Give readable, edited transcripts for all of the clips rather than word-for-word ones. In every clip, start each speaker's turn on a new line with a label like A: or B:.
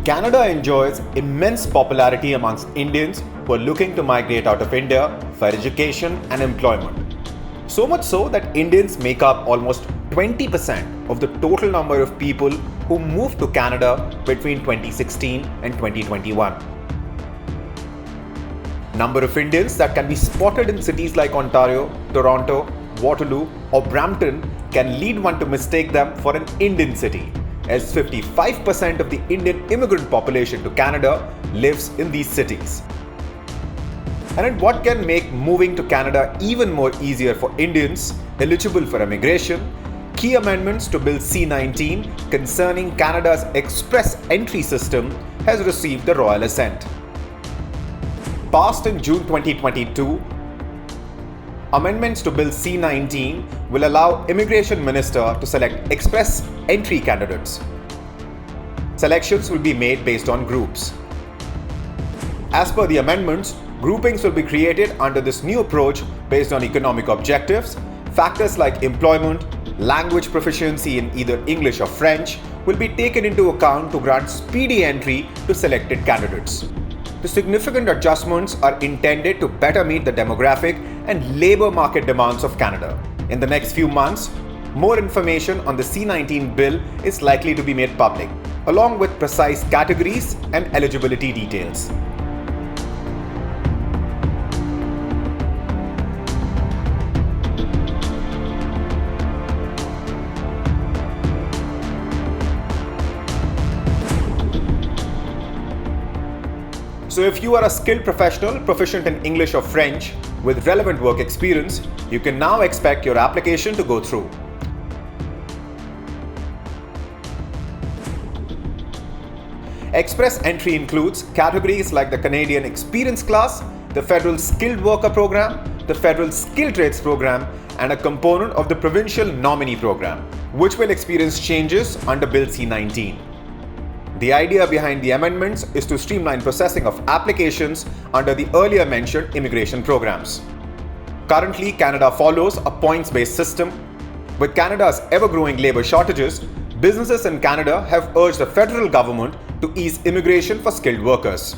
A: Canada enjoys immense popularity amongst Indians who are looking to migrate out of India for education and employment. So much so that Indians make up almost 20% of the total number of people who moved to Canada between 2016 and 2021. Number of Indians that can be spotted in cities like Ontario, Toronto, Waterloo or Brampton can lead one to mistake them for an Indian city, as 55% of the Indian immigrant population to Canada lives in these cities. And what can make moving to Canada even more easier for Indians eligible for immigration, key amendments to Bill C-19 concerning Canada's express entry system has received the royal assent. Passed in June 2022, amendments to Bill C-19 will allow Immigration Minister to select express entry candidates. Selections will be made based on groups. As per the amendments, groupings will be created under this new approach based on economic objectives. Factors like employment, language proficiency in either English or French will be taken into account to grant speedy entry to selected candidates. The significant adjustments are intended to better meet the demographic and labour market demands of Canada. In the next few months, more information on the C-19 bill is likely to be made public, along with precise categories and eligibility details. So if you are a skilled professional proficient in English or French with relevant work experience, you can now expect your application to go through. Express entry includes categories like the Canadian Experience Class, the Federal Skilled Worker Program, the Federal Skilled Trades Program, and a component of the Provincial Nominee Program, which will experience changes under Bill C-19. The idea behind the amendments is to streamline processing of applications under the earlier mentioned immigration programs. Currently, Canada follows a points-based system. With Canada's ever-growing labour shortages, businesses in Canada have urged the federal government to ease immigration for skilled workers.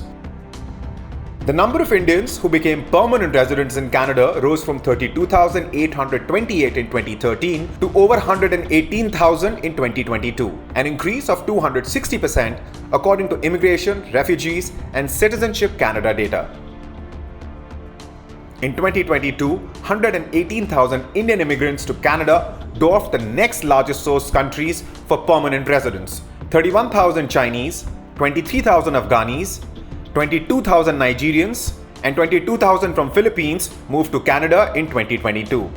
A: The number of Indians who became permanent residents in Canada rose from 32,828 in 2013 to over 118,000 in 2022, an increase of 260% according to Immigration, Refugees and Citizenship Canada data. In 2022, 118,000 Indian immigrants to Canada dwarfed the next largest source countries for permanent residents: 31,000 Chinese, 23,000 Afghanis, 22,000 Nigerians and 22,000 from Philippines moved to Canada in 2022.